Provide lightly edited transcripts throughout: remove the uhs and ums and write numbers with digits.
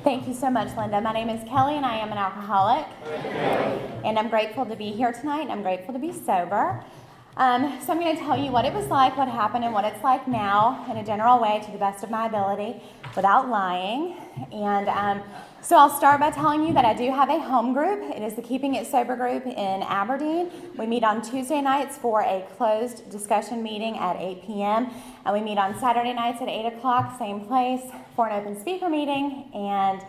Thank you so much, Linda. My name is Kelly, and I am an alcoholic. And I'm grateful to be here tonight, and I'm grateful to be sober. So I'm going to tell you what it was like, what happened, and what it's like now in a general way to the best of my ability without lying. And so I'll start by telling you that I do have a home group. It is the Keeping It Sober group in Aberdeen. We meet on Tuesday nights for a closed discussion meeting at 8 p.m. And we meet on Saturday nights at 8 o'clock, same place, for an open speaker meeting. And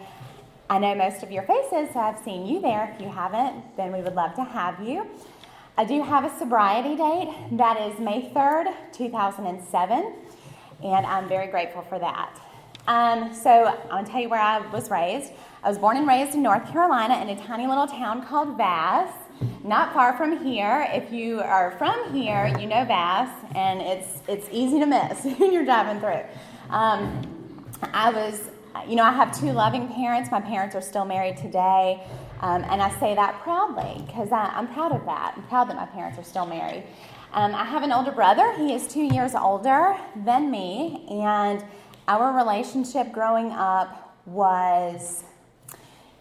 I know most of your faces, so I've seen you there. If you haven't, then we would love to have you. I do have a sobriety date. That is May 3rd, 2007, and I'm very grateful for that. So I'm going to tell you where I was raised. I was born and raised in North Carolina in a tiny little town called Bass, not far from here. If you are from here, you know Bass, and it's easy to miss when you're driving through. I have two loving parents. My parents are still married today. And I say that proudly because I'm proud of that. I'm proud that my parents are still married. I have an older brother. He is 2 years older than me. And our relationship growing up was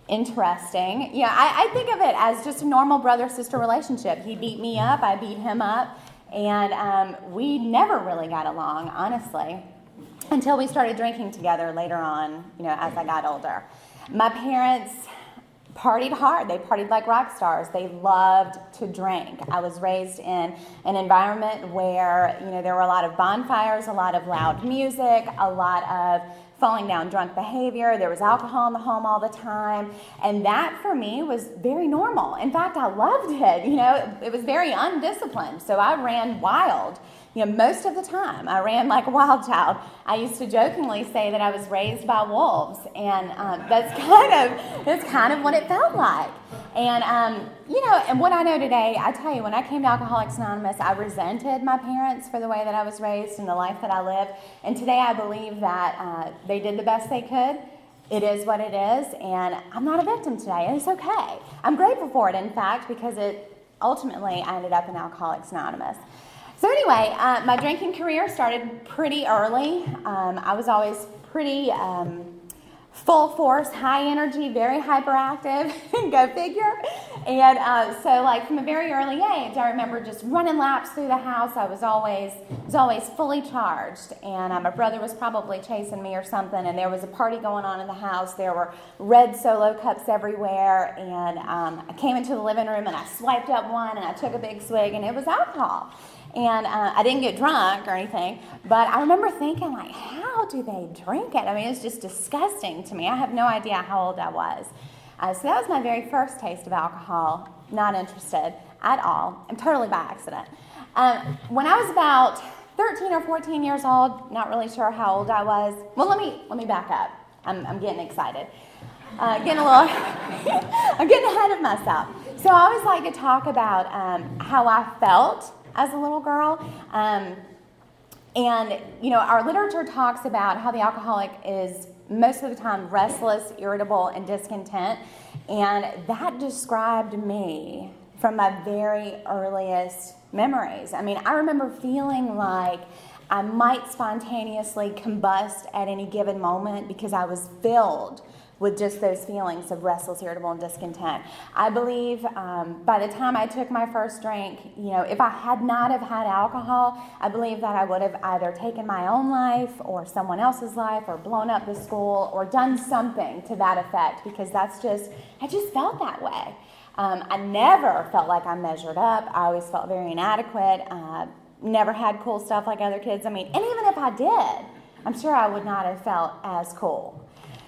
interesting. I think of it as just a normal brother-sister relationship. He beat me up. I beat him up. And we never really got along, honestly, until we started drinking together later on, as I got older. My parents partied hard. They partied like rock stars. They loved to drink. I was raised in an environment where, there were a lot of bonfires, a lot of loud music, a lot of falling down drunk behavior. There was alcohol in the home all the time. And that for me was very normal. In fact, I loved it. It was very undisciplined. So I ran wild. Most of the time, I ran like a wild child. I used to jokingly say that I was raised by wolves, and that's kind of what it felt like. And and what I know today, I tell you, when I came to Alcoholics Anonymous, I resented my parents for the way that I was raised and the life that I lived. And today, I believe that they did the best they could. It is what it is, and I'm not a victim today, and it's okay. I'm grateful for it, in fact, because ultimately I ended up in Alcoholics Anonymous. So anyway, my drinking career started pretty early. I was always pretty full force, high energy, very hyperactive, go figure. And so from a very early age, I remember just running laps through the house. I was always fully charged. And my brother was probably chasing me or something, and there was a party going on in the house. There were red Solo cups everywhere. And I came into the living room, and I swiped up one, and I took a big swig, and it was alcohol. And I didn't get drunk or anything, but I remember thinking, how do they drink it? I mean, it's just disgusting to me. I have no idea how old I was. So that was my very first taste of alcohol. Not interested at all. I'm totally by accident. When I was about 13 or 14 years old, not really sure how old I was. Well, let me back up. I'm getting excited. I'm getting ahead of myself. So I always like to talk about how I felt as a little girl. Our literature talks about how the alcoholic is most of the time restless, irritable, and discontent. And that described me from my very earliest memories. I mean, I remember feeling like I might spontaneously combust at any given moment because I was filled with just those feelings of restless, irritable, and discontent. I believe by the time I took my first drink, if I had not have had alcohol, I believe that I would have either taken my own life or someone else's life or blown up the school or done something to that effect, because I just felt that way. I never felt like I measured up. I always felt very inadequate. Never had cool stuff like other kids. I mean, and even if I did, I'm sure I would not have felt as cool.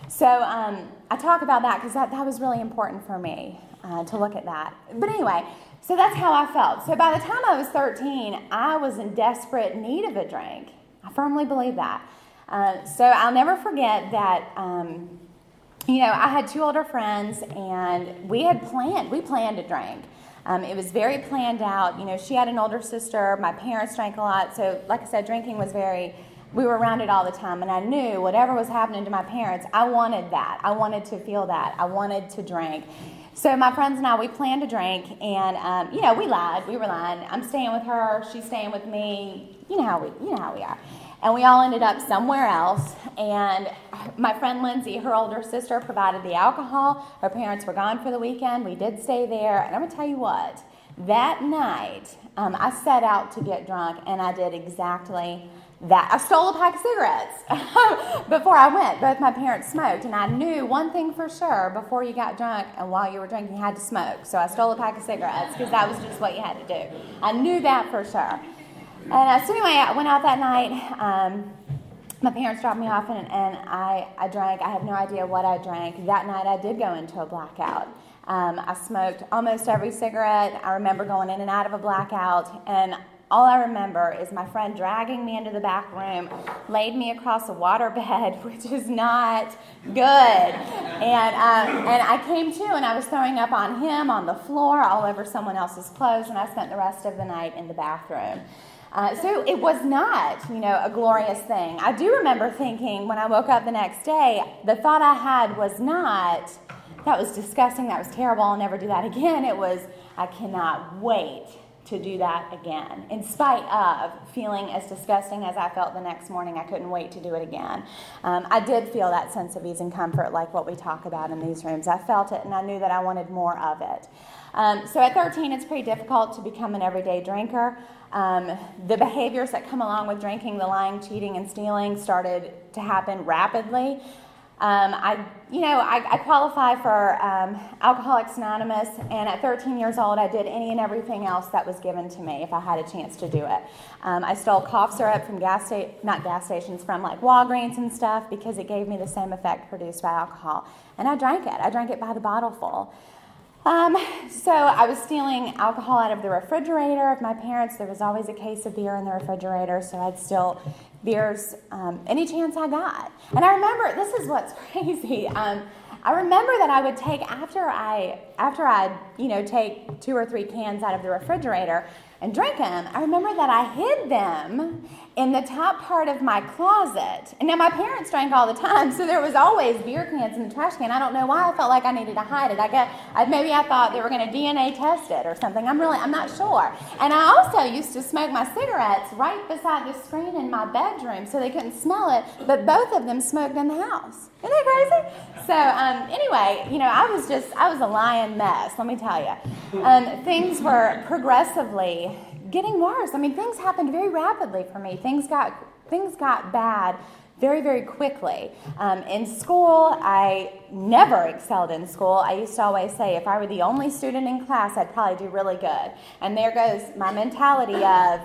So I talk about that because that was really important for me to look at that. But anyway, so that's how I felt. So by the time I was 13, I was in desperate need of a drink. I firmly believe that. So I'll never forget that, I had two older friends, and we planned to drink. It was very planned out. She had an older sister. My parents drank a lot. So like I said, drinking was we were around it all the time, and I knew whatever was happening to my parents, I wanted that. I wanted to feel that. I wanted to drink. So my friends and I, we planned to drink, and we lied. We were lying. I'm staying with her. She's staying with me. You know how we are. And we all ended up somewhere else. And my friend Lindsay, her older sister, provided the alcohol. Her parents were gone for the weekend. We did stay there. And I'm going to tell you what, that night, I set out to get drunk, and I did exactly that. I stole a pack of cigarettes before I went. Both my parents smoked, and I knew one thing for sure: before you got drunk and while you were drinking, you had to smoke. So I stole a pack of cigarettes because that was just what you had to do. I knew that for sure. And so anyway, I went out that night. My parents dropped me off, and I drank. I have no idea what I drank. That night I did go into a blackout. I smoked almost every cigarette. I remember going in and out of a blackout, and all I remember is my friend dragging me into the back room, laid me across a water bed, which is not good. And I came to, and I was throwing up on him, on the floor, all over someone else's clothes, and I spent the rest of the night in the bathroom. So it was not, a glorious thing. I do remember thinking when I woke up the next day, the thought I had was not, that was disgusting, that was terrible, I'll never do that again. It was, I cannot wait to do that again. In spite of feeling as disgusting as I felt the next morning, I couldn't wait to do it again. I did feel that sense of ease and comfort like what we talk about in these rooms. I felt it, and I knew that I wanted more of it. So at 13, it's pretty difficult to become an everyday drinker. The behaviors that come along with drinking, the lying, cheating, and stealing, started to happen rapidly. I qualify for Alcoholics Anonymous, and at 13 years old, I did any and everything else that was given to me if I had a chance to do it. I stole cough syrup from from like Walgreens and stuff, because it gave me the same effect produced by alcohol. And I drank it. I drank it by the bottle full. So I was stealing alcohol out of the refrigerator of my parents. There was always a case of beer in the refrigerator, so I'd steal beers any chance I got. And I remember, this is what's crazy. I remember that I would take, after I'd take 2 or 3 cans out of the refrigerator and drink them, I remember that I hid them in the top part of my closet. And now my parents drank all the time, so there was always beer cans in the trash can. I don't know why I felt like I needed to hide it. Maybe I thought they were going to DNA test it or something. I'm not sure. And I also used to smoke my cigarettes right beside the screen in my bedroom so they couldn't smell it, but both of them smoked in the house. Isn't that crazy? So anyway, I was a lying mess, let me tell you. Things were progressively getting worse. Things happened very rapidly for me. Things got bad very, very quickly. In school, I never excelled in school. I used to always say if I were the only student in class, I'd probably do really good. And there goes my mentality of,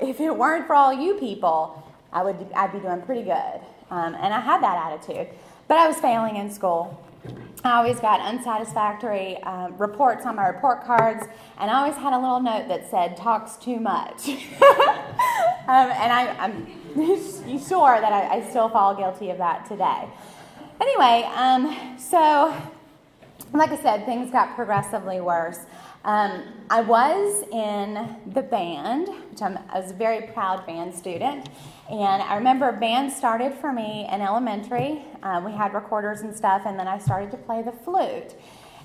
if it weren't for all you people, I'd be doing pretty good. And I had that attitude. But I was failing in school. I always got unsatisfactory reports on my report cards, and I always had a little note that said, talks too much. And I'm sure that I still fall guilty of that today. Anyway, so like I said, things got progressively worse. I was in the band, which I was a very proud band student, and I remember band started for me in elementary. We had recorders and stuff, and then I started to play the flute.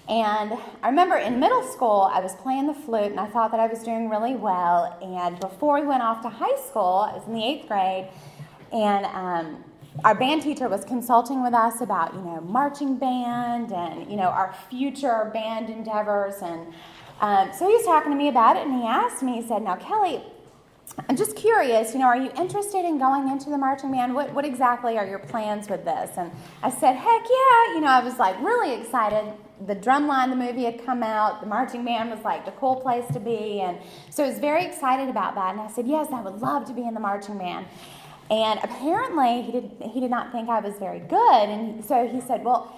And I remember in middle school, I was playing the flute, and I thought that I was doing really well. And before we went off to high school, I was in the 8th grade, and our band teacher was consulting with us about, marching band and, our future band endeavors. And so he was talking to me about it, and he asked me, he said, now, Kelly, I'm just curious, are you interested in going into the marching band? What exactly are your plans with this? And I said, heck yeah. I was like really excited. The Drumline, the movie, had come out. The marching band was like the cool place to be. And so I was very excited about that. And I said, yes, I would love to be in the marching band. And apparently he did not think I was very good. And so he said, well,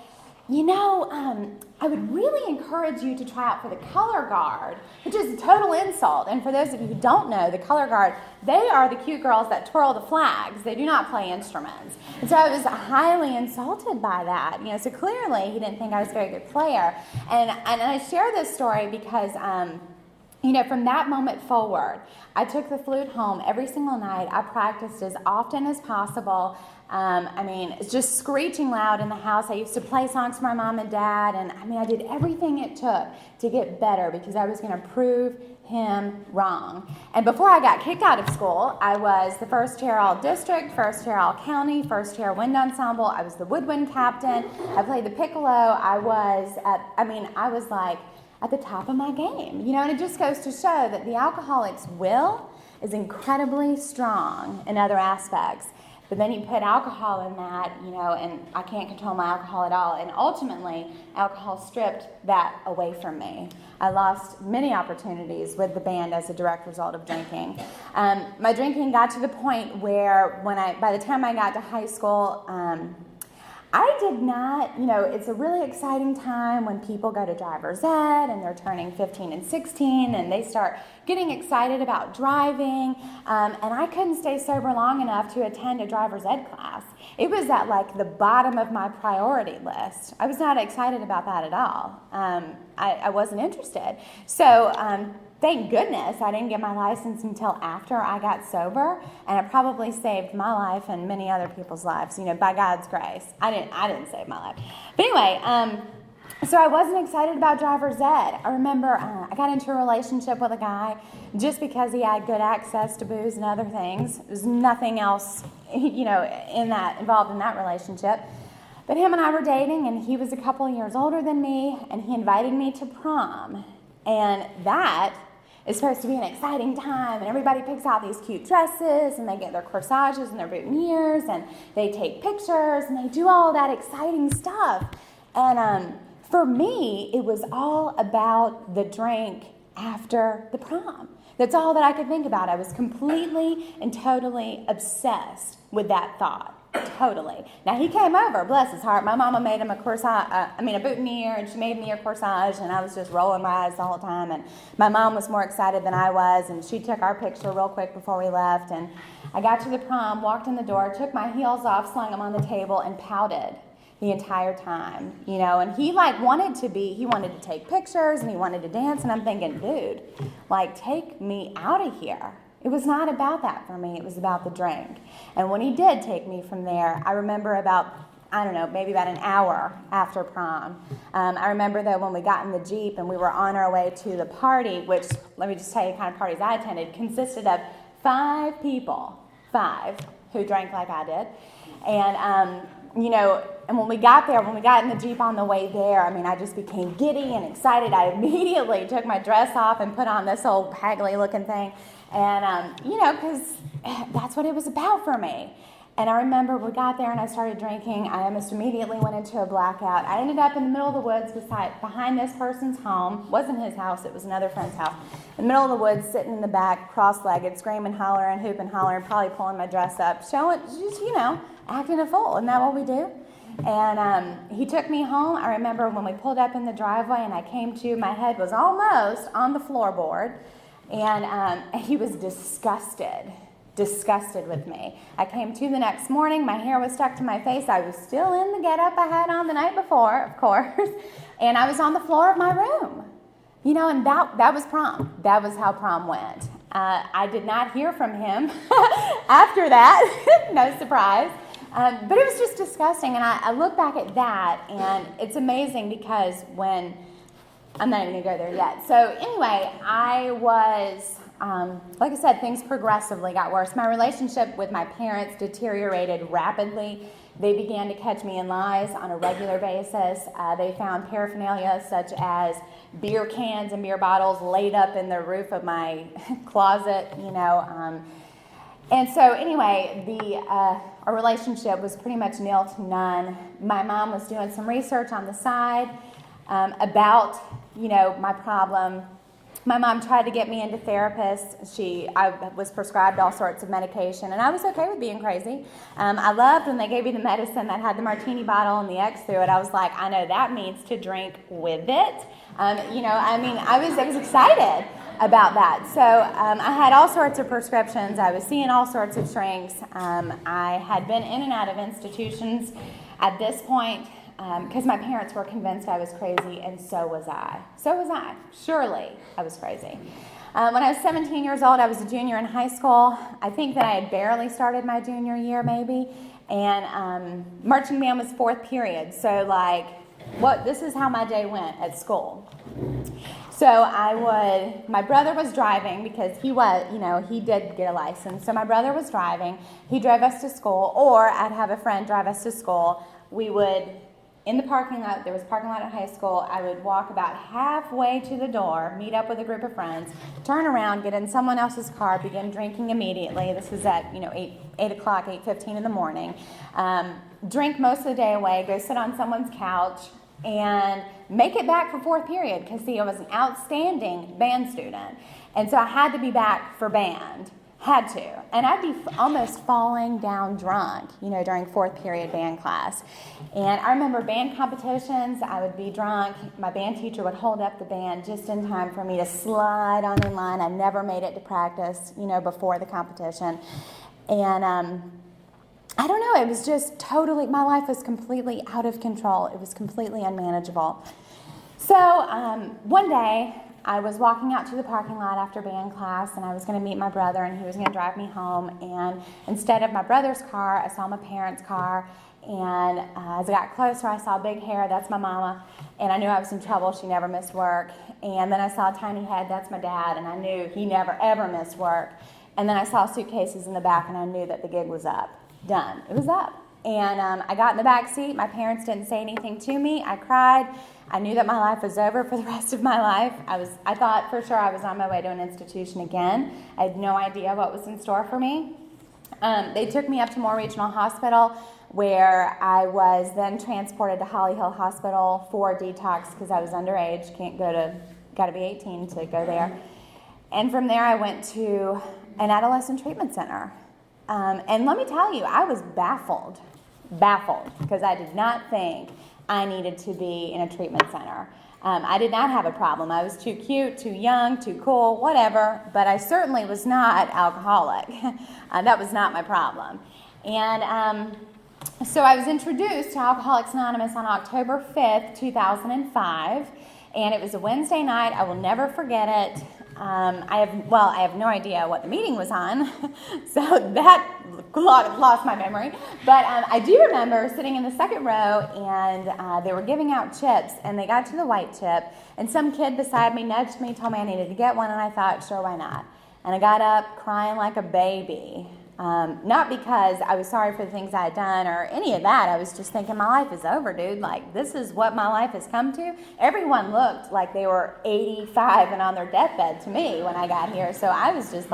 I would really encourage you to try out for the color guard, which is a total insult. And for those of you who don't know, the color guard, they are the cute girls that twirl the flags. They do not play instruments. And so I was highly insulted by that. So clearly he didn't think I was a very good player. And I share this story because from that moment forward, I took the flute home every single night. I practiced as often as possible. It's just screeching loud in the house. I used to play songs for my mom and dad, and I did everything it took to get better because I was going to prove him wrong. And before I got kicked out of school, I was the first chair all district, first chair all county, first chair wind ensemble. I was the woodwind captain. I played the piccolo. I was like at the top of my game, and it just goes to show that the alcoholic's will is incredibly strong in other aspects. But then you put alcohol in that, and I can't control my alcohol at all. And ultimately, alcohol stripped that away from me. I lost many opportunities with the band as a direct result of drinking. My drinking got to the point where by the time I got to high school, I did not, it's a really exciting time when people go to driver's ed and they're turning 15 and 16 and they start getting excited about driving. And I couldn't stay sober long enough to attend a driver's ed class. It was at the bottom of my priority list. I was not excited about that at all. I wasn't interested. So thank goodness I didn't get my license until after I got sober, and it probably saved my life and many other people's lives, by God's grace. I didn't save my life. But anyway, so I wasn't excited about driver's ed. I remember I got into a relationship with a guy just because he had good access to booze and other things. There's nothing else, involved in that relationship. But him and I were dating, and he was a couple of years older than me, and he invited me to prom. And that is supposed to be an exciting time, and everybody picks out these cute dresses, and they get their corsages and their boutonnieres, and they take pictures, and they do all that exciting stuff. And for me, it was all about the drink after the prom. That's all that I could think about. I was completely and totally obsessed with that thought. Totally. Now, he came over, bless his heart. My mama made him a boutonniere, and she made me a corsage, and I was just rolling my eyes the whole time. And my mom was more excited than I was, and she took our picture real quick before we left. And I got to the prom, walked in the door, took my heels off, slung them on the table, and pouted the entire time, and he wanted to take pictures, and he wanted to dance, and I'm thinking, dude, take me out of here. It was not about that for me. It was about the drink. And when he did take me from there, I remember maybe about an hour after prom. I remember, though, when we got in the Jeep and we were on our way to the party, which, let me just tell you the kind of parties I attended, consisted of 5 people, 5, who drank like I did. And, and when we got in the Jeep on the way there, I just became giddy and excited. I immediately took my dress off and put on this old haggly-looking thing. And, because that's what it was about for me. And I remember we got there and I started drinking. I almost immediately went into a blackout. I ended up in the middle of the woods behind this person's home. It wasn't his house, it was another friend's house. In the middle of the woods, sitting in the back, cross-legged, screaming, hollering, hooping, hollering, probably pulling my dress up, showing, just, acting a fool. Isn't that what we do? And he took me home. I remember when we pulled up in the driveway and I came to, my head was almost on the floorboard. And he was disgusted with me. I came to the next morning. My hair was stuck to my face. I was still in the get-up I had on the night before, of course. And I was on the floor of my room. And that was prom. That was how prom went. I did not hear from him after that. No surprise. But it was just disgusting. And I look back at that, and it's amazing because I'm not even going to go there yet. So anyway, I was, like I said, things progressively got worse. My relationship with my parents deteriorated rapidly. They began to catch me in lies on a regular basis. They found paraphernalia such as beer cans and beer bottles laid up in the roof of my closet, And so anyway, our relationship was pretty much nil to none. My mom was doing some research on the side about, my problem. My mom tried to get me into therapists. I was prescribed all sorts of medication, and I was okay with being crazy. I loved when they gave me the medicine that had the martini bottle and the X through it. I was like, I know that means to drink with it. I was excited about that. So I had all sorts of prescriptions. I was seeing all sorts of shrinks. I had been in and out of institutions at this point. Because my parents were convinced I was crazy, and so was I. Surely I was crazy. When I was 17 years old, I was a junior in high school. I think that I had barely started my junior year, maybe. And marching band was fourth period. So this is how my day went at school. So my brother was driving because he did get a license. So my brother was driving. He drove us to school, or I'd have a friend drive us to school. We would, in the parking lot, there was a parking lot at high school, I would walk about halfway to the door, meet up with a group of friends, turn around, get in someone else's car, begin drinking immediately. This is at, 8 o'clock, 8:15 in the morning. Drink most of the day away, go sit on someone's couch, and make it back for fourth period because, I was an outstanding band student. And so I had to be back for band. Had to. And I'd be almost falling down drunk, during fourth period band class. And I remember band competitions, I would be drunk. My band teacher would hold up the band just in time for me to slide on in line. I never made it to practice, before the competition. And I don't know, it was just totally, my life was completely out of control. It was completely unmanageable. So one day, I was walking out to the parking lot after band class, and I was going to meet my brother, and he was going to drive me home. And instead of my brother's car, I saw my parents' car. And as I got closer, I saw big hair. That's my mama. And I knew I was in trouble. She never missed work. And then I saw a tiny head. That's my dad. And I knew he never, ever missed work. And then I saw suitcases in the back, and I knew that the gig was up. Done. It was up. And I got in the back seat. My parents didn't say anything to me. I cried. I knew that my life was over for the rest of my life. I thought for sure I was on my way to an institution again. I had no idea what was in store for me. They took me up to Moore Regional Hospital, where I was then transported to Holly Hill Hospital for detox because I was underage. Got to be 18 to go there. And from there I went to an adolescent treatment center. And let me tell you, I was baffled, because I did not think I needed to be in a treatment center. I did not have a problem. I was too cute, too young, too cool, whatever, but I certainly was not alcoholic. That was not my problem. And so I was introduced to Alcoholics Anonymous on October 5th, 2005, and it was a Wednesday night. I will never forget it. I have no idea what the meeting was on, so that lost my memory. But I do remember sitting in the second row, and they were giving out chips, and they got to the white chip, and some kid beside me nudged me, told me I needed to get one, and I thought, sure, why not? And I got up crying like a baby. Not because I was sorry for the things I had done or any of that. I was just thinking, my life is over, dude. This is what my life has come to. Everyone looked like they were 85 and on their deathbed to me when I got here. So I was just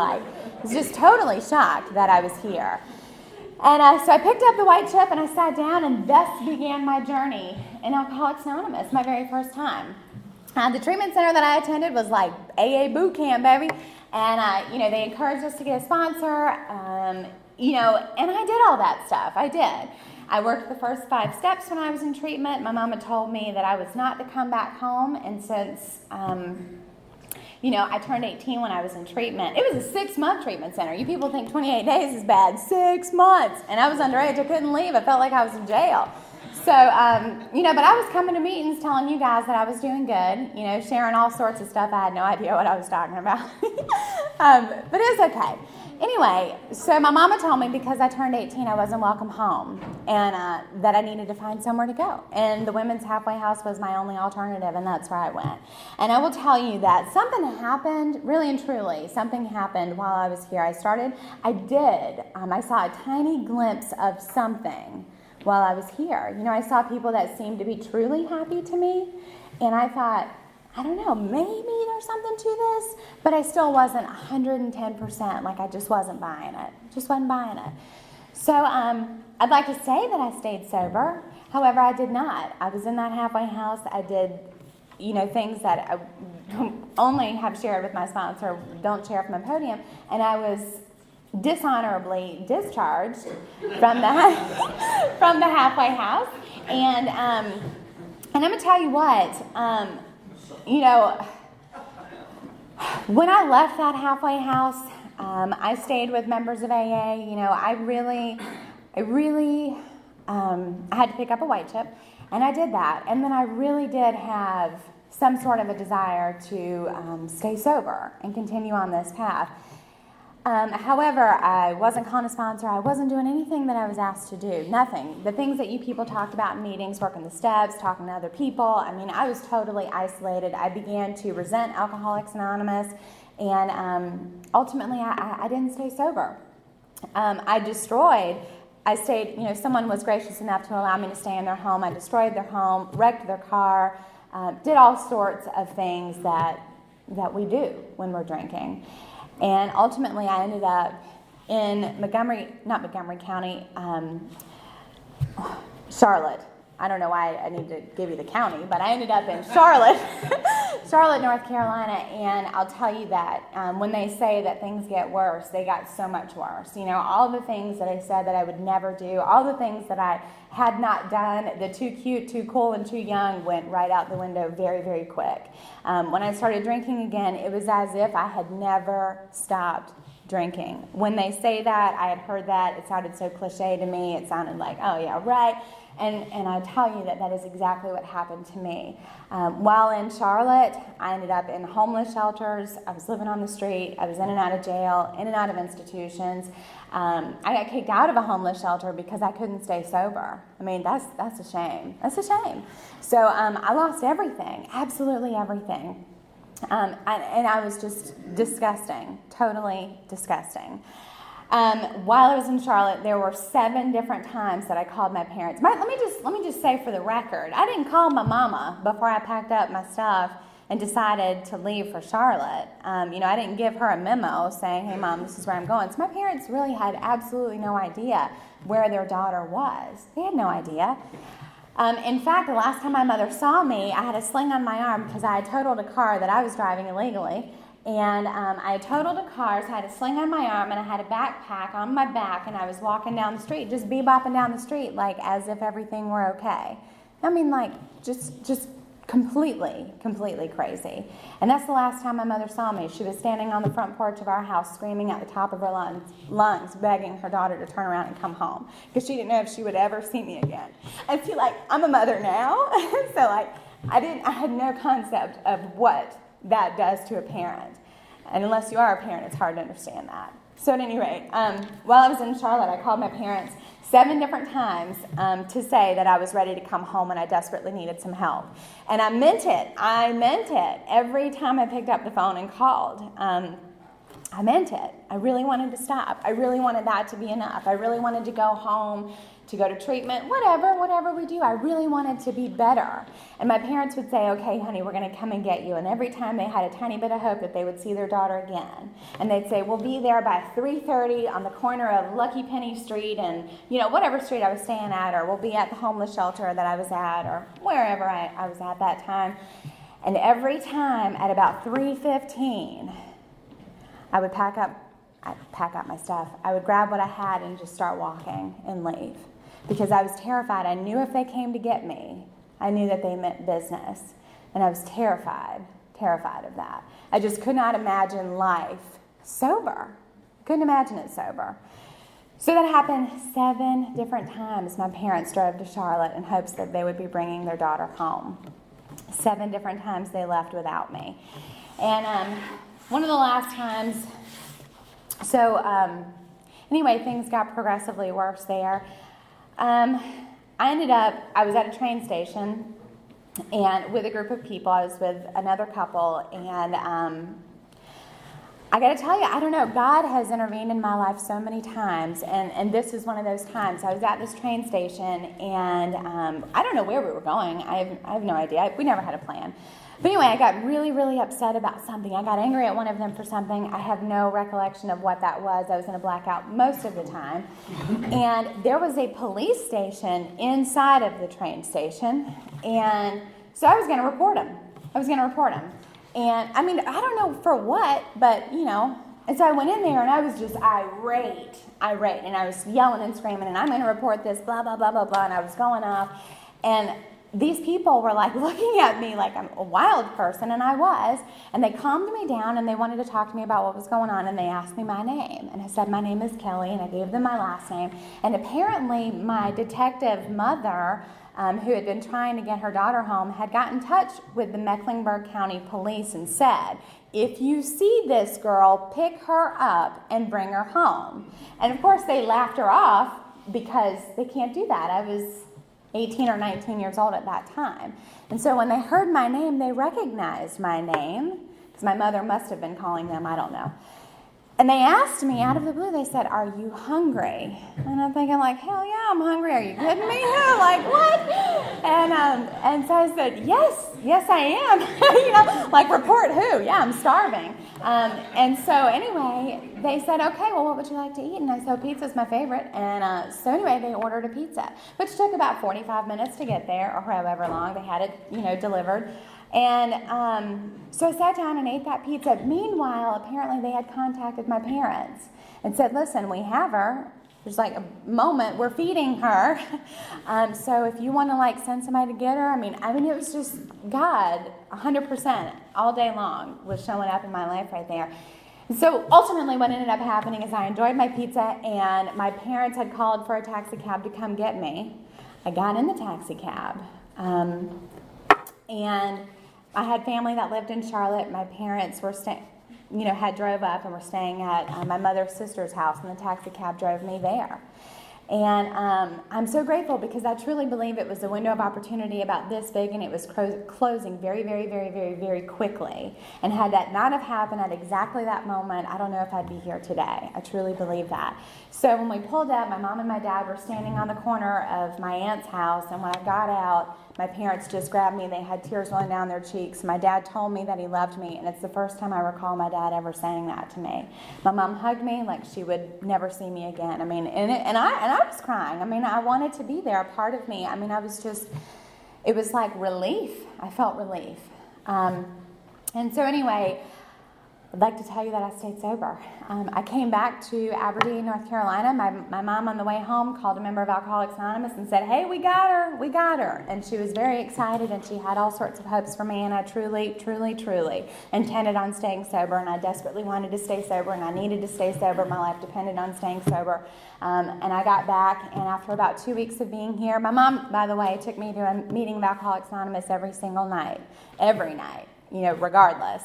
totally shocked that I was here. And so I picked up the white chip and I sat down, and thus began my journey in Alcoholics Anonymous, my very first time. The treatment center that I attended was like AA boot camp, baby. And, they encouraged us to get a sponsor, and I did all that stuff. I did. I worked the first 5 steps when I was in treatment. My mama told me that I was not to come back home, and since, I turned 18 when I was in treatment. It was a 6-month treatment center. You people think 28 days is bad. 6 months. And I was underage. I couldn't leave. I felt like I was in jail. So, but I was coming to meetings telling you guys that I was doing good, sharing all sorts of stuff. I had no idea what I was talking about. But it was okay. Anyway, so my mama told me because I turned 18, I wasn't welcome home, and that I needed to find somewhere to go. And the Women's Halfway House was my only alternative, and that's where I went. And I will tell you that something happened, really and truly, something happened while I was here. I saw a tiny glimpse of something while I was here. I saw people that seemed to be truly happy to me, and I thought, I don't know, maybe there's something to this, but I still wasn't 110%, I just wasn't buying it. So I'd like to say that I stayed sober. However, I did not. I was in that halfway house. I did, things that I only have shared with my sponsor, don't share from a podium, and I was dishonorably discharged from the halfway house. And I'm going to tell you what, when I left that halfway house, I stayed with members of AA. I had to pick up a white chip, and I did that. And then I really did have some sort of a desire to stay sober and continue on this path. However, I wasn't calling a sponsor. I wasn't doing anything that I was asked to do. Nothing. The things that you people talked about in meetings, working the steps, talking to other people, I mean, I was totally isolated. I began to resent Alcoholics Anonymous, and ultimately, I didn't stay sober. I stayed, someone was gracious enough to allow me to stay in their home. I destroyed their home, wrecked their car, did all sorts of things that we do when we're drinking. And ultimately, I ended up in not Montgomery County, Charlotte. I don't know why I need to give you the county, but I ended up in Charlotte, Charlotte, North Carolina, and I'll tell you that when they say that things get worse, they got so much worse. All the things that I said that I would never do, all the things that I had not done, the too cute, too cool, and too young went right out the window very, very quick. When I started drinking again, it was as if I had never stopped drinking. When they say that, I had heard that, it sounded so cliche to me, it sounded like, oh yeah, right. And I tell you that is exactly what happened to me. While in Charlotte, I ended up in homeless shelters. I was living on the street. I was in and out of jail, in and out of institutions. I got kicked out of a homeless shelter because I couldn't stay sober. I mean, that's a shame. That's a shame. So I lost everything, absolutely everything. And I was just disgusting, totally disgusting. While I was in Charlotte, there were 7 different times that I called my parents. Let me just say for the record, I didn't call my mama before I packed up my stuff and decided to leave for Charlotte. I didn't give her a memo saying, hey mom, this is where I'm going. So my parents really had absolutely no idea where their daughter was. They had no idea. In fact, the last time my mother saw me, I had a sling on my arm because I had totaled a car that I was driving illegally. And I totaled a car, so I had a sling on my arm, and I had a backpack on my back, and I was walking down the street, just bebopping down the street, like as if everything were okay. I mean, like, just completely crazy. And that's the last time my mother saw me. She was standing on the front porch of our house, screaming at the top of her lungs, begging her daughter to turn around and come home, because she didn't know if she would ever see me again. And she, I'm a mother now, so, I had no concept of what that does to a parent. And unless you are a parent, it's hard to understand that. So at any rate, while I was in Charlotte, I called my parents 7 different times to say that I was ready to come home and I desperately needed some help. And I meant it. Every time I picked up the phone and called, I meant it. I really wanted to stop. I really wanted that to be enough. I really wanted to go home, to go to treatment, whatever we do. I really wanted to be better. And my parents would say, okay, honey, we're going to come and get you. And every time they had a tiny bit of hope that they would see their daughter again. And they'd say, we'll be there by 3:30 on the corner of Lucky Penny Street and, whatever street I was staying at, or we'll be at the homeless shelter that I was at, or wherever I was at that time. And every time at about 3:15, I would pack up my stuff. I would grab what I had and just start walking and leave. Because I was terrified. I knew if they came to get me, I knew that they meant business. And I was terrified of that. I just could not imagine life sober. Couldn't imagine it sober. So that happened 7 different times. My parents drove to Charlotte in hopes that they would be bringing their daughter home. 7 different times they left without me. And one of the last times, anyway, things got progressively worse there. I was at a train station and with a group of people. I was with another couple, and I got to tell you, I don't know, God has intervened in my life so many times, and this is one of those times. I was at this train station, and I don't know where we were going. I have no idea. We never had a plan. But anyway, I got really, really upset about something. I got angry at one of them for something. I have no recollection of what that was. I was in a blackout most of the time. And there was a police station inside of the train station. And so I was going to report him. And I mean, I don't know for what, but and so I went in there and I was just irate. And I was yelling and screaming, and I'm going to report this, blah, blah, blah, blah, blah. And I was going off. And these people were looking at me like I'm a wild person, and I was. And they calmed me down, and they wanted to talk to me about what was going on, and they asked me my name. And I said, my name is Kelly, and I gave them my last name. And apparently my detective mother who had been trying to get her daughter home, had got in touch with the Mecklenburg County Police and said, if you see this girl, pick her up and bring her home. And of course they laughed her off because they can't do that. I was 18 or 19 years old at that time. And so when they heard my name, they recognized my name, because my mother must have been calling them, I don't know. And they asked me out of the blue, they said, are you hungry? And I'm thinking like, hell yeah, I'm hungry. Are you kidding me? Like, what? And so I said, yes I am. Like, report who? Yeah, I'm starving. And so anyway, they said, okay, well, what would you like to eat? And I said, pizza's my favorite. And so anyway, they ordered a pizza, which took about 45 minutes to get there, or however long they had it, delivered. And so I sat down and ate that pizza. Meanwhile, apparently they had contacted my parents and said, listen, we have her. There's like a moment, we're feeding her. So if you want to send somebody to get her, I mean, it was just God, 100% all day long was showing up in my life right there. And so ultimately what ended up happening is I enjoyed my pizza, and my parents had called for a taxi cab to come get me. I got in the taxi cab. And I had family that lived in Charlotte. My parents were had drove up and were staying at my mother's sister's house, and the taxi cab drove me there. And I'm so grateful, because I truly believe it was a window of opportunity about this big, and it was closing very, very, very, very, very quickly. And had that not have happened at exactly that moment, I don't know if I'd be here today. I truly believe that. So when we pulled up, my mom and my dad were standing on the corner of my aunt's house, and when I got out, my parents just grabbed me. They had tears rolling down their cheeks. My dad told me that he loved me, and it's the first time I recall my dad ever saying that to me. My mom hugged me like she would never see me again. And I was crying. I wanted to be there, a part of me. It was like relief. I felt relief. And so anyway, I'd like to tell you that I stayed sober. I came back to Aberdeen, North Carolina. My mom on the way home called a member of Alcoholics Anonymous and said, hey, we got her. And she was very excited, and she had all sorts of hopes for me, and I truly, truly, truly intended on staying sober, and I desperately wanted to stay sober, and I needed to stay sober. My life depended on staying sober. And I got back, and after about 2 weeks of being here, my mom, by the way, took me to a meeting of Alcoholics Anonymous every single night, regardless.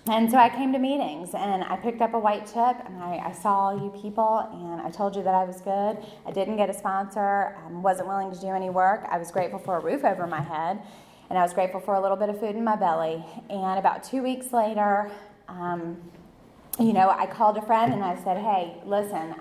And so I came to meetings, and I picked up a white chip, and I saw you people, and I told you that I was good. I didn't get a sponsor, wasn't willing to do any work. I was grateful for a roof over my head, and I was grateful for a little bit of food in my belly. And about 2 weeks later, I called a friend, and I said, hey, listen,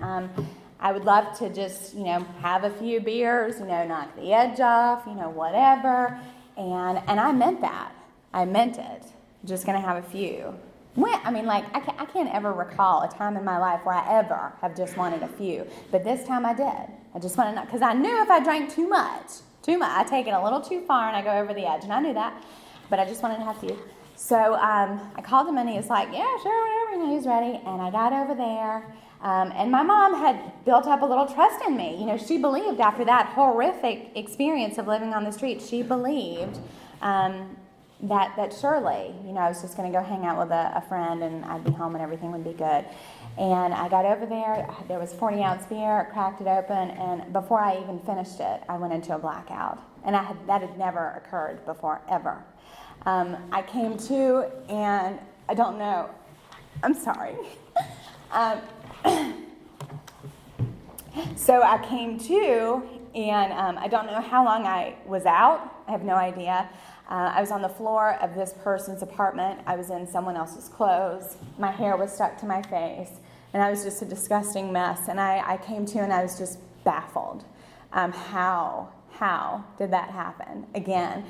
I would love to just, have a few beers, knock the edge off, whatever. And I meant that. I meant it. Just going to have a few. I can't ever recall a time in my life where I ever have just wanted a few. But this time I did. I just wanted, because I knew if I drank too much, I take it a little too far and I go over the edge. And I knew that. But I just wanted to have a few. So I called him, and he was like, yeah, sure, whatever. He's ready. And I got over there. And my mom had built up a little trust in me. She believed after that horrific experience of living on the street, she believed that surely, I was just going to go hang out with a friend, and I'd be home and everything would be good. And I got over there was 40-ounce beer, cracked it open, and before I even finished it, I went into a blackout. And that had never occurred before, ever. I came to, and I don't know, I'm sorry. So I came to, and I don't know how long I was out. I have no idea. I was on the floor of this person's apartment. I was in someone else's clothes. My hair was stuck to my face, and I was just a disgusting mess. And I came to, and I was just baffled. How did that happen again?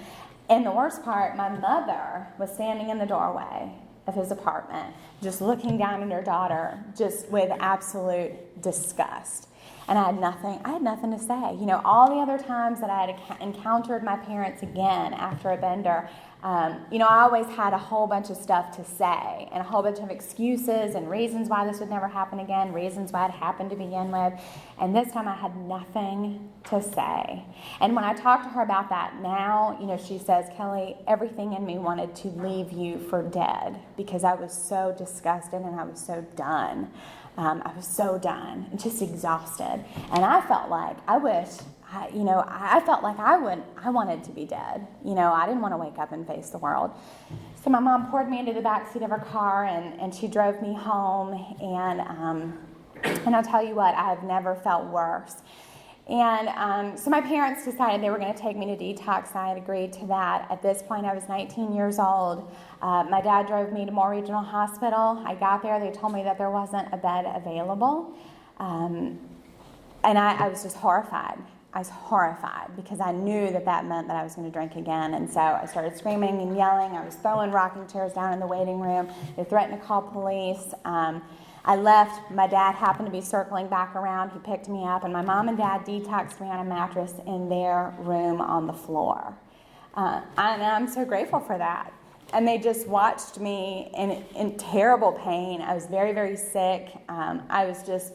And the worst part, my mother was standing in the doorway of his apartment, just looking down at her daughter, just with absolute disgust. And I had nothing to say. All the other times that I had encountered my parents again after a bender, I always had a whole bunch of stuff to say, and a whole bunch of excuses and reasons why this would never happen again, reasons why it happened to begin with. And this time I had nothing to say. And when I talk to her about that now, she says, Kelly, everything in me wanted to leave you for dead, because I was so disgusted and I was so done. I was so done and just exhausted. And I felt like, I wish I felt like I wanted to be dead. I didn't want to wake up and face the world. So my mom poured me into the backseat of her car, and she drove me home. And I'll tell you what, I have never felt worse. And so my parents decided they were going to take me to detox, and I had agreed to that. At this point, I was 19 years old. My dad drove me to Moore Regional Hospital. I got there. They told me that there wasn't a bed available. And I was just horrified. I was horrified because I knew that meant that I was going to drink again. And so I started screaming and yelling. I was throwing rocking chairs down in the waiting room. They threatened to call police. I left. My dad happened to be circling back around. He picked me up, and my mom and dad detoxed me on a mattress in their room on the floor. And I'm so grateful for that. And they just watched me in terrible pain. I was very, very sick. I was just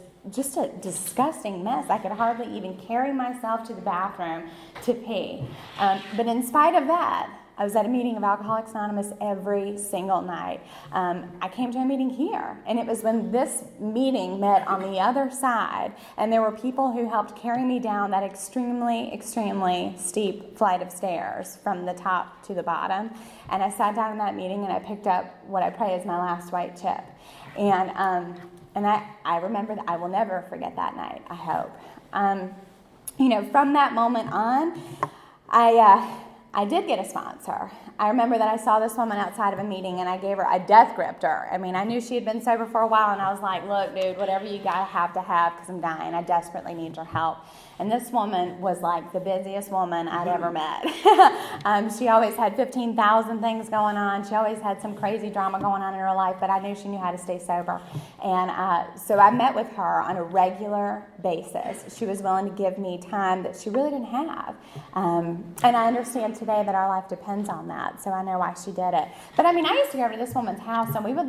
a disgusting mess. I could hardly even carry myself to the bathroom to pee. But in spite of that, I was at a meeting of Alcoholics Anonymous every single night. I came to a meeting here, and it was when this meeting met on the other side, and there were people who helped carry me down that extremely, extremely steep flight of stairs from the top to the bottom. And I sat down in that meeting, and I picked up what I pray is my last white chip. And I remember that. I will never forget that night, I hope. From that moment on, I did get a sponsor. I remember that I saw this woman outside of a meeting, and I death gripped her. I mean, I knew she had been sober for a while, and I was like, look, dude, whatever you gotta have because I'm dying. I desperately need your help. And this woman was like the busiest woman I'd ever met. She always had 15,000 things going on. She always had some crazy drama going on in her life, but I knew she knew how to stay sober. And so I met with her on a regular basis. She was willing to give me time that she really didn't have. And I understand today that our life depends on that, so I know why she did it. But I used to go over to this woman's house, and we would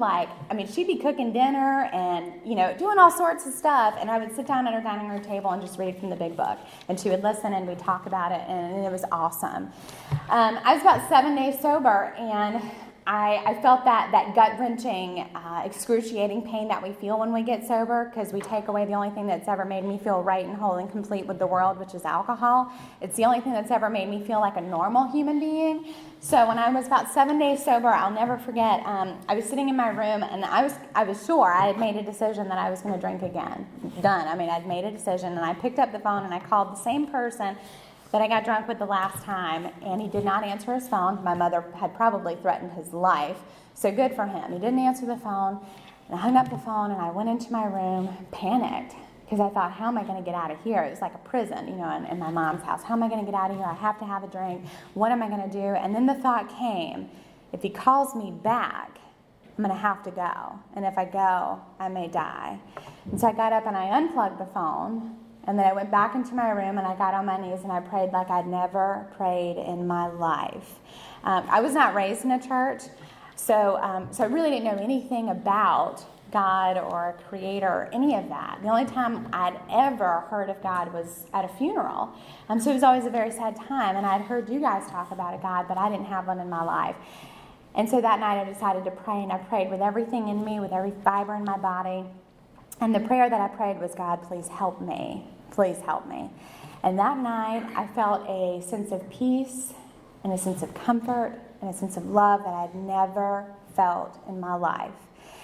she'd be cooking dinner and, doing all sorts of stuff, and I would sit down at her dining room table and just read from the big book. And she would listen, and we'd talk about it, and it was awesome. I was about 7 days sober, and I felt that gut-wrenching, excruciating pain that we feel when we get sober, because we take away the only thing that's ever made me feel right and whole and complete with the world, which is alcohol. It's the only thing that's ever made me feel like a normal human being. So when I was about 7 days sober, I'll never forget, I was sitting in my room, and I was sure I had made a decision that I was going to drink again. Done. I'd made a decision, and I picked up the phone, and I called the same person that I got drunk with the last time, and he did not answer his phone. My mother had probably threatened his life, so good for him. He didn't answer the phone, and I hung up the phone, and I went into my room, panicked, because I thought, how am I going to get out of here? It was like a prison, in my mom's house. How am I going to get out of here? I have to have a drink. What am I going to do? And then the thought came, if he calls me back, I'm going to have to go, and if I go, I may die. And so I got up, and I unplugged the phone, and then I went back into my room, and I got on my knees, and I prayed like I'd never prayed in my life. I was not raised in a church, so I really didn't know anything about God or a creator or any of that. The only time I'd ever heard of God was at a funeral. So it was always a very sad time, and I'd heard you guys talk about a God, but I didn't have one in my life. And so that night I decided to pray, and I prayed with everything in me, with every fiber in my body. And the prayer that I prayed was, God, please help me. Please help me. And that night, I felt a sense of peace and a sense of comfort and a sense of love that I'd never felt in my life.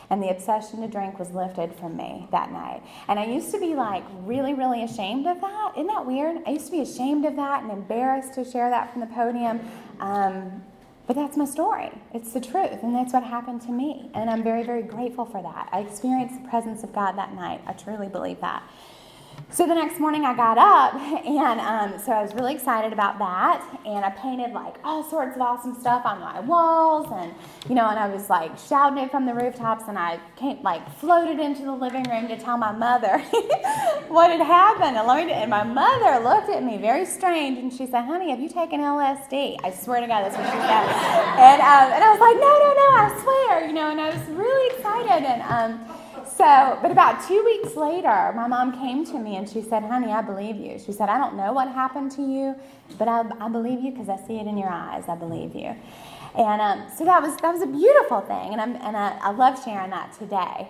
And the obsession to drink was lifted from me that night. And I used to be really, really ashamed of that. Isn't that weird? I used to be ashamed of that and embarrassed to share that from the podium. But that's my story. It's the truth, and that's what happened to me. And I'm very, very grateful for that. I experienced the presence of God that night. I truly believe that. So the next morning I got up, and so I was really excited about that, and I painted all sorts of awesome stuff on my walls, and and I was shouting it from the rooftops, and I floated into the living room to tell my mother what had happened, and my mother looked at me very strange, and she said, honey, have you taken LSD? I swear to God, that's what she said. And I was like, no, I swear, and I was really excited, and but about 2 weeks later, my mom came to me and she said, honey, I believe you. She said, I don't know what happened to you, but I believe you because I see it in your eyes. I believe you. And so that was a beautiful thing, and I love sharing that today.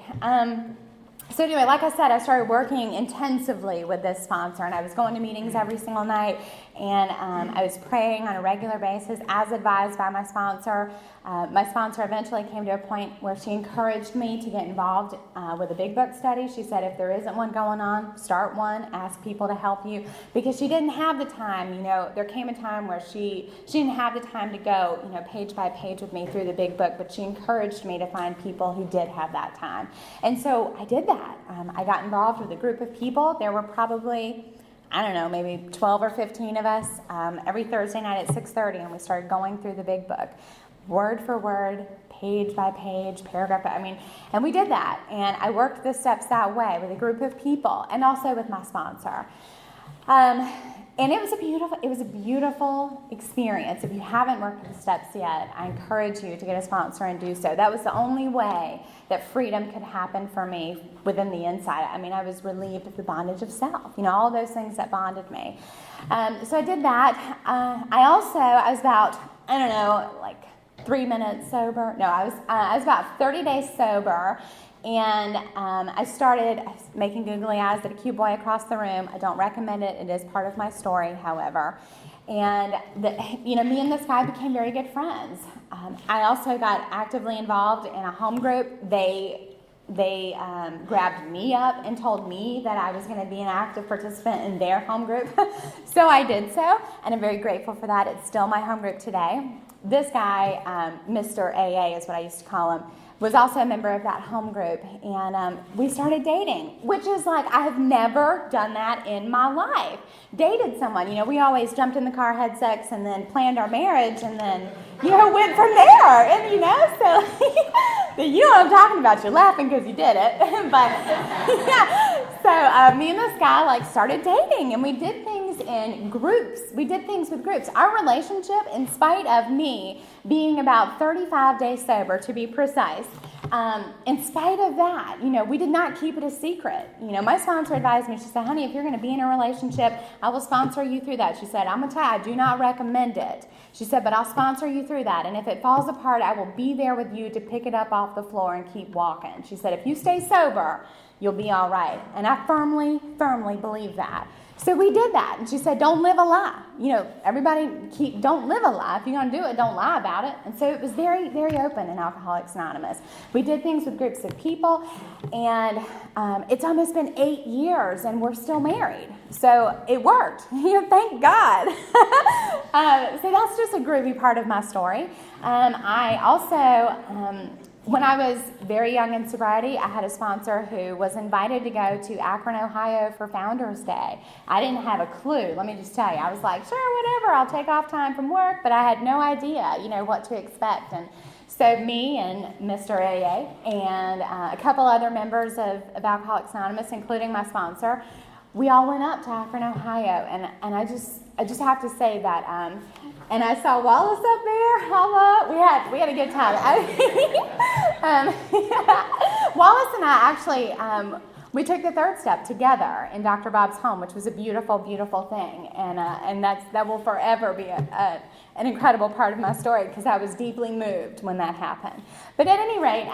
So anyway, like I said, I started working intensively with this sponsor, and I was going to meetings every single night, and I was praying on a regular basis as advised by my sponsor. My sponsor eventually came to a point where she encouraged me to get involved with a big book study. She said, if there isn't one going on, start one, ask people to help you, because she didn't have the time. There came a time where she didn't have the time to go, page by page with me through the big book, but she encouraged me to find people who did have that time. And so I did that. I got involved with a group of people. There were probably, I don't know, maybe 12 or 15 of us every Thursday night at 6:30, and we started going through the big book, word for word, page by page, paragraph by, and we did that. And I worked the steps that way with a group of people and also with my sponsor. And it was a beautiful experience. If you haven't worked the steps yet, I encourage you to get a sponsor and do so. That was the only way that freedom could happen for me within the inside. I was relieved of the bondage of self, all those things that bonded me. So I did that. I was about, 3 minutes sober. No, I was about 30 days sober. And I started making googly eyes at a cute boy across the room. I don't recommend it. It is part of my story, however. And me and this guy became very good friends. I also got actively involved in a home group. They grabbed me up and told me that I was going to be an active participant in their home group. So I did so, and I'm very grateful for that. It's still my home group today. This guy, Mr. AA is what I used to call him, was also a member of that home group, and we started dating, which is I have never done that in my life. Dated someone, we always jumped in the car, had sex, and then planned our marriage, and then, went from there, and, so, you know what I'm talking about, you're laughing because you did it, but, yeah, so me and this guy, started dating, and we did things in groups. We did things with groups. Our relationship, in spite of me being about 35 days sober, to be precise, in spite of that, we did not keep it a secret. My sponsor advised me, she said, honey, if you're going to be in a relationship, I will sponsor you through that. She said, I'm going to tell you, I do not recommend it. She said, but I'll sponsor you through that. And if it falls apart, I will be there with you to pick it up off the floor and keep walking. She said, if you stay sober, you'll be all right. And I firmly, firmly believe that. So we did that. And she said, don't live a lie. Don't live a lie. If you're going to do it, don't lie about it. And so it was very, very open in Alcoholics Anonymous. We did things with groups of people, and it's almost been 8 years, and we're still married. So it worked. Thank God. So that's just a groovy part of my story. I also... When I was very young in sobriety, I had a sponsor who was invited to go to Akron, Ohio for Founders Day. I didn't have a clue, let me just tell you. I was like, sure, whatever, I'll take off time from work, but I had no idea, what to expect. And so me and Mr. AA and a couple other members of Alcoholics Anonymous, including my sponsor, we all went up to Akron, Ohio, and I just have to say that, and I saw Wallace up there. Holla! We had a good time. Wallace and I actually we took the third step together in Dr. Bob's home, which was a beautiful, beautiful thing, and that will forever be an incredible part of my story because I was deeply moved when that happened. But at any rate.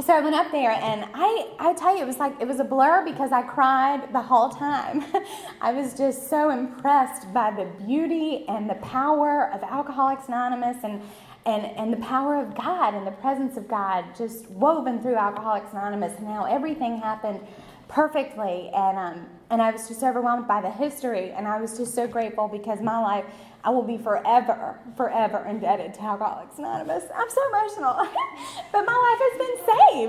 So I went up there, and I tell you, it was a blur because I cried the whole time. I was just so impressed by the beauty and the power of Alcoholics Anonymous and the power of God and the presence of God just woven through Alcoholics Anonymous, and how everything happened perfectly. And I was just overwhelmed by the history, and I was just so grateful because my life, I will be forever, forever indebted to Alcoholics Anonymous. I'm so emotional. But my life has been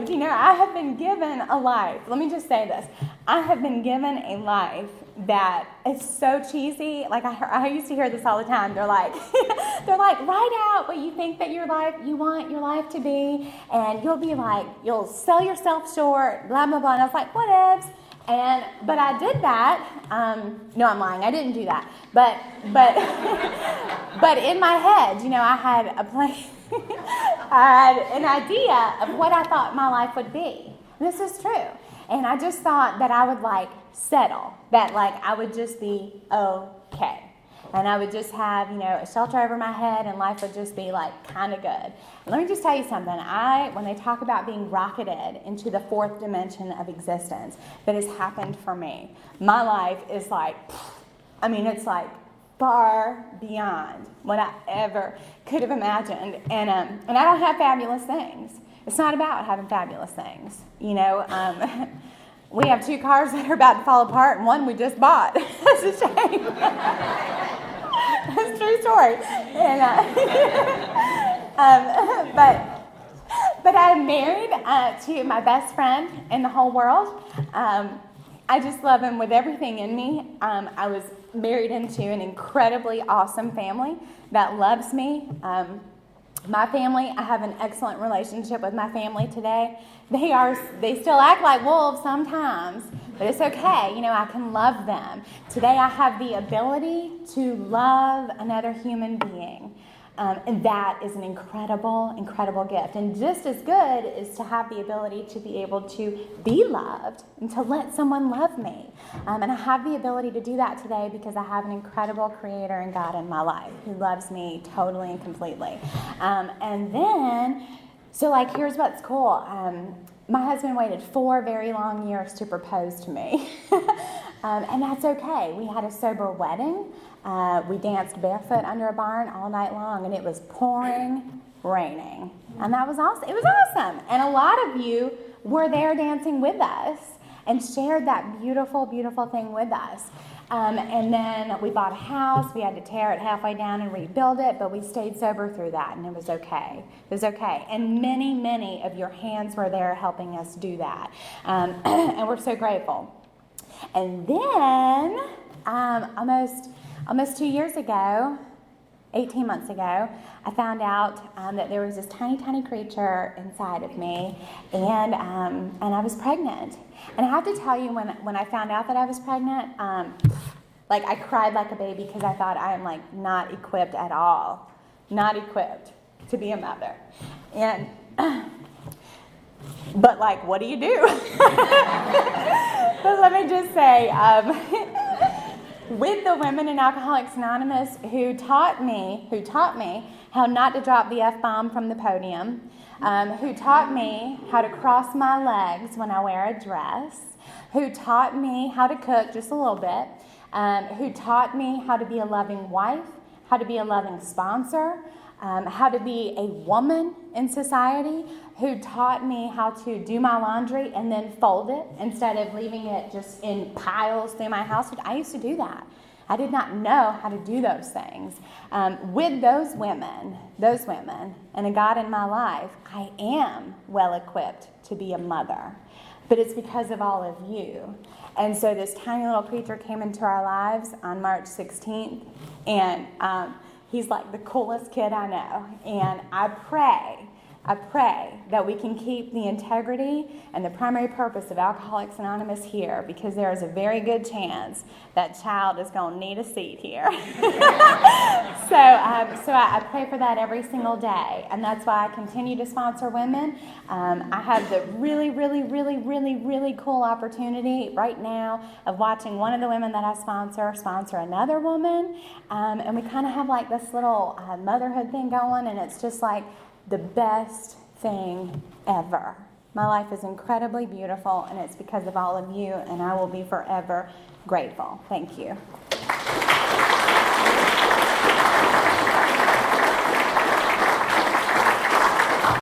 saved. I have been given a life. Let me just say this. I have been given a life that is so cheesy. I used to hear this all the time. They're like, write out what you think that you want your life to be, and you'll sell yourself short, blah, blah, blah. And I was like, whatevs. But I did that. No, I'm lying. I didn't do that. But in my head, I had a plan. I had an idea of what I thought my life would be. This is true. And I just thought that I would settle. That I would just be okay. and I would just have, a shelter over my head, and life would just be like kind of good. And let me just tell you something. When they talk about being rocketed into the fourth dimension of existence, that has happened for me. My life is like, it's like far beyond what I ever could have imagined. And I don't have fabulous things. It's not about having fabulous things. We have 2 cars that are about to fall apart, and one we just bought. That's a shame. That's a true story. And, but I'm married to my best friend in the whole world. I just love him with everything in me. I was married into an incredibly awesome family that loves me. My family, I have an excellent relationship with my family today. They still act like wolves sometimes, but it's okay. I can love them. Today I have the ability to love another human being. And that is an incredible, incredible gift. And just as good is to have the ability to be able to be loved and to let someone love me. And I have the ability to do that today because I have an incredible Creator and God in my life who loves me totally and completely. And then, here's what's cool. My husband waited 4 very long years to propose to me. And that's okay. We had a sober wedding. We danced barefoot under a barn all night long, and it was pouring, raining. And that was awesome. It was awesome. And a lot of you were there dancing with us and shared that beautiful, beautiful thing with us. And then we bought a house. We had to tear it halfway down and rebuild it, but we stayed sober through that, and it was okay. It was okay. And many, many of your hands were there helping us do that. And we're so grateful. And then, almost 2 years ago, 18 months ago, I found out that there was this tiny, tiny creature inside of me, and I was pregnant. And I have to tell you, when I found out that I was pregnant, I cried like a baby because I thought I am not equipped at all, not equipped to be a mother. And but what do you do? But let me just say, with the women in Alcoholics Anonymous who taught me how not to drop the F-bomb from the podium, who taught me how to cross my legs when I wear a dress, who taught me how to cook just a little bit, who taught me how to be a loving wife, how to be a loving sponsor, how to be a woman in society, who taught me how to do my laundry and then fold it instead of leaving it just in piles through my house. I used to do that. I did not know how to do those things. With those women, and a God in my life, I am well equipped to be a mother. But it's because of all of you. And so this tiny little creature came into our lives on March 16th, and he's like the coolest kid I know. And I pray that we can keep the integrity and the primary purpose of Alcoholics Anonymous here, because there is a very good chance that child is going to need a seat here. So I pray for that every single day, and that's why I continue to sponsor women. I have the really, really, really, really, really cool opportunity right now of watching one of the women that I sponsor another woman, and we kind of have this little motherhood thing going, and it's just the best thing ever. My life is incredibly beautiful, and it's because of all of you, and I will be forever grateful. Thank you.